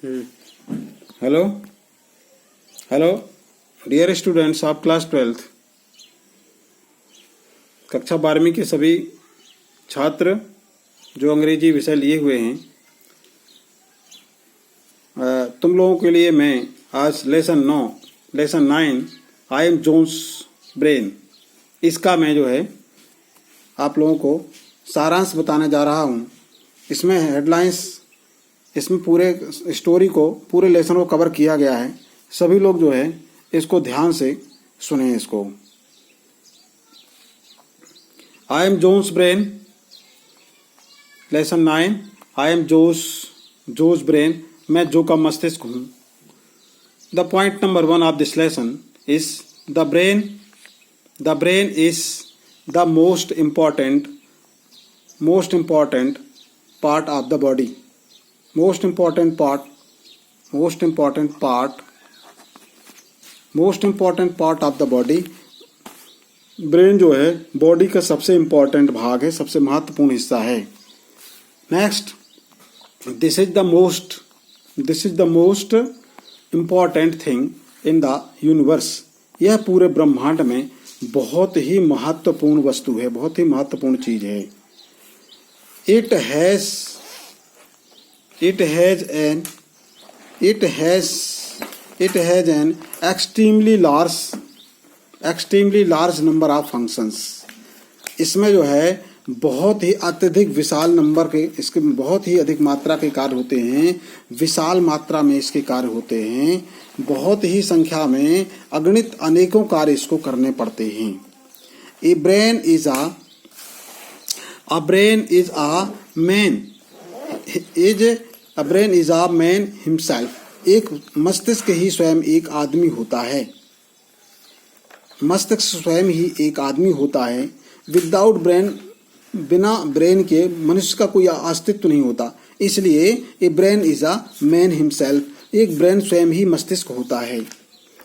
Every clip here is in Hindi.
Hello hello dear students of class 12th, कक्षा 12वीं के सभी छात्र जो अंग्रेजी विषय लिए हुए हैं, तुम लोगों के लिए मैं आज लेसन 9 आई एम जोन्स ब्रेन, इसका मैं जो है आप लोगों को सारांश बताने जा रहा हूँ। इसमें हेडलाइंस, इसमें पूरे स्टोरी को, पूरे लेसन को कवर किया गया है। सभी लोग जो है इसको ध्यान से सुने इसको। आई एम जोन्स brain, lesson 9 I am Joe's brain, मैं जो का मस्तिष्क हूँ। The point number 1 of this lesson is the brain is the most important part of the body. Most important part of the body. Brain जो है बॉडी का सबसे इम्पॉर्टेंट भाग है, सबसे महत्वपूर्ण हिस्सा है। Next, this is the most important thing in the universe. यह पूरे ब्रह्मांड में बहुत ही महत्वपूर्ण वस्तु है, बहुत ही महत्वपूर्ण चीज है। It has an extremely large number of functions. इसमें जो है बहुत ही अत्यधिक विशाल नंबर के, इसके बहुत ही अधिक मात्रा के कार्य होते हैं, विशाल मात्रा में इसके कार्य होते हैं, बहुत ही संख्या में अगणित अनेकों कार्य इसको करने पड़ते हैं। A brain is a man himself. एक मस्तिष्क ही स्वयं एक आदमी होता है। मस्तिष्क स्वयं ही एक आदमी होता है। विदाउट ब्रेन, बिना ब्रेन के मनुष्य का कोई अस्तित्व नहीं होता। इसलिए ए brain is a man himself, एक ब्रेन स्वयं ही मस्तिष्क होता है।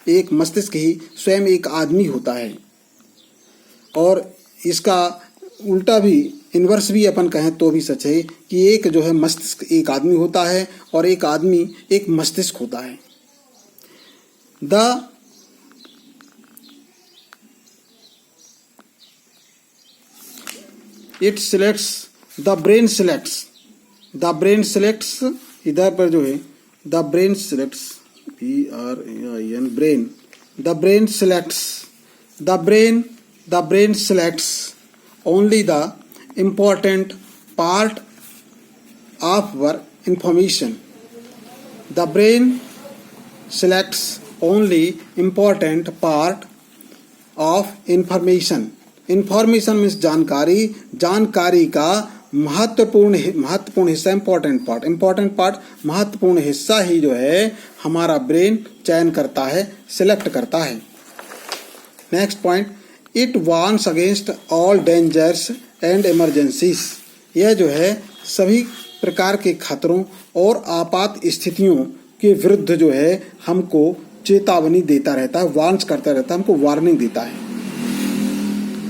एक मस्तिष्क ही स्वयं एक आदमी होता है। और इसका उल्टा भी, इन्वर्स भी अपन कहें तो भी सच है कि एक जो है मस्तिष्क एक आदमी होता है और एक आदमी एक मस्तिष्क होता है। द ब्रेन सिलेक्ट्स इधर पर जो है the brain selects only the important part of our information. The brain selects only important part of information. Information means जानकारी का महत्वपूर्ण हिस्सा, important part महत्वपूर्ण हिस्सा ही जो है हमारा ब्रेन चयन करता है, सिलेक्ट करता है। Next point, it warns against all dangers and emergencies. यह जो है सभी प्रकार के खतरों और आपात स्थितियों के विरुद्ध जो है हमको चेतावनी देता रहता है, वार्न्स करता रहता है, हमको वार्निंग देता है,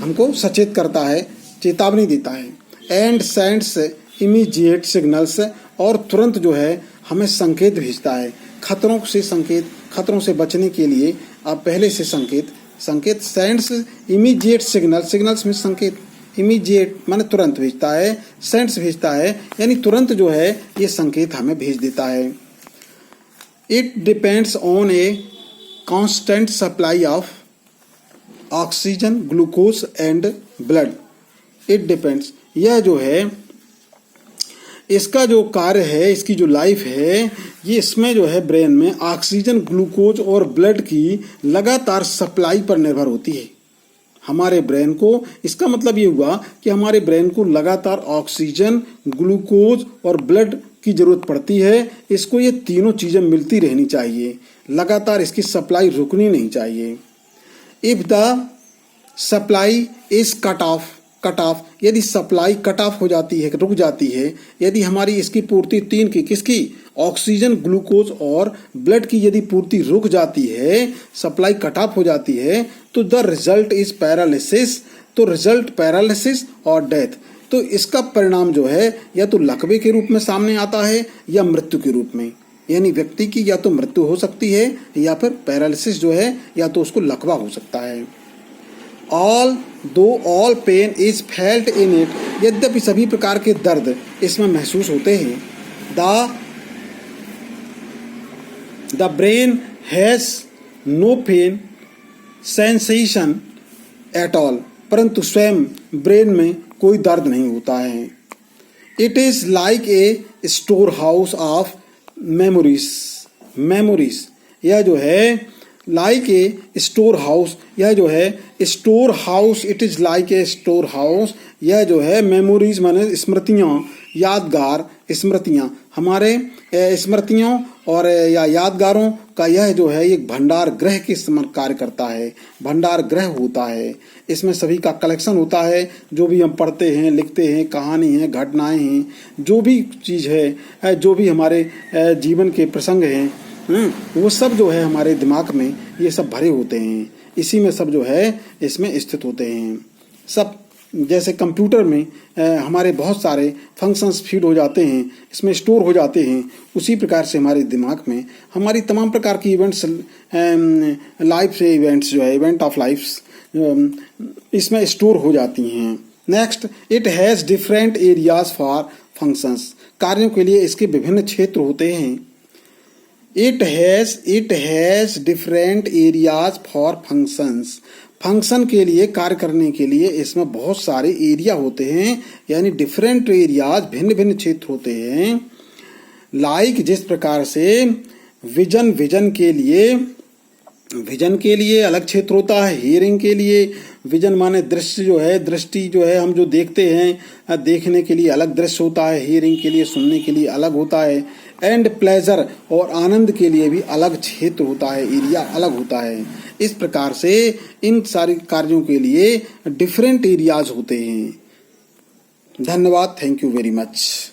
हमको सचेत करता है, चेतावनी देता है। एंड सेंड्स इमीडिएट सिग्नल्स, और तुरंत जो है हमें संकेत भेजता है। खतरों से बचने के लिए आप पहले से संकेत सेंड्स इमीडिएट सिग्नल्स में संकेत, इमीडिएट माने तुरंत भेजता है, सेंड्स भेजता है यानी तुरंत जो है ये संकेत हमें भेज देता है। It depends on a constant supply of oxygen, glucose and blood. It depends, यह जो है इसका जो कार्य है, इसकी जो लाइफ है, ये इसमें जो है ब्रेन में ऑक्सीजन, ग्लूकोज और ब्लड की लगातार सप्लाई पर निर्भर होती है हमारे ब्रेन को। इसका मतलब ये हुआ कि हमारे ब्रेन को लगातार ऑक्सीजन, ग्लूकोज और ब्लड की जरूरत पड़ती है। इसको ये तीनों चीजें मिलती रहनी चाहिए, लगातार इसकी सप्लाई रुकनी नहीं चाहिए। If the supply is cut off, यदि सप्लाई कट ऑफ हो जाती है, रुक जाती है, यदि हमारी इसकी पूर्ति तीन की, किसकी, ऑक्सीजन, ग्लूकोज और ब्लड की यदि पूर्ति रुक जाती है, सप्लाई कट ऑफ हो जाती है, तो द रिजल्ट इज पैरालिसिस। तो रिजल्ट पैरालिसिस और डेथ। तो इसका परिणाम जो है या तो लकवे के रूप में सामने आता है या मृत्यु के रूप में। यानी व्यक्ति की या तो मृत्यु हो सकती है या फिर पैरालिसिस जो है या तो उसको लकवा हो सकता है। All pain is felt in it, यद्यपि सभी प्रकार के दर्द इसमें महसूस होते हैं। The brain has no pain sensation at all, परंतु स्वयं ब्रेन में कोई दर्द नहीं होता है। It is like a store house of memories, यह जो है लाइक ए स्टोर हाउस, यह जो है store house, it is like a store house, यह जो है मेमोरीज माने स्मृतियाँ, यादगार स्मृतियाँ, हमारे स्मृतियों और या यादगारों का यह जो है एक भंडार गृह के समान कार्य करता है, भंडार गृह होता है। इसमें सभी का कलेक्शन होता है, जो भी हम पढ़ते हैं, लिखते हैं, कहानी है, घटनाएं हैं, जो भी चीज़ है, जो भी हमारे जीवन के प्रसंग हैं, वो सब जो है हमारे दिमाग में ये सब भरे होते हैं, इसी में सब जो है इसमें स्थित होते हैं। सब जैसे कंप्यूटर में हमारे बहुत सारे फंक्शंस फीड हो जाते हैं, इसमें स्टोर हो जाते हैं, उसी प्रकार से हमारे दिमाग में हमारी तमाम प्रकार की इवेंट्स, लाइफ से इवेंट्स जो है, इवेंट ऑफ लाइफ्स इसमें स्टोर हो जाती हैं। Next, it has different areas for functions, कार्यों के लिए इसके विभिन्न क्षेत्र होते हैं। It has different areas for functions, function के लिए, कार्य करने के लिए इसमें बहुत सारे एरिया होते हैं, यानी डिफरेंट एरियाज, भिन्न भिन्न क्षेत्र होते हैं। लाइक जिस प्रकार से विजन के लिए अलग क्षेत्र होता है, हियरिंग के लिए, विजन माने दृश्य जो है, दृष्टि जो है, हम जो देखते हैं, देखने के लिए अलग दृश्य होता है, हियरिंग के लिए, सुनने के लिए अलग होता है, एंड प्लेजर और आनंद के लिए भी अलग क्षेत्र होता है, एरिया अलग होता है। इस प्रकार से इन सारे कार्यों के लिए डिफरेंट एरियाज होते हैं। धन्यवाद, थैंक यू वेरी मच।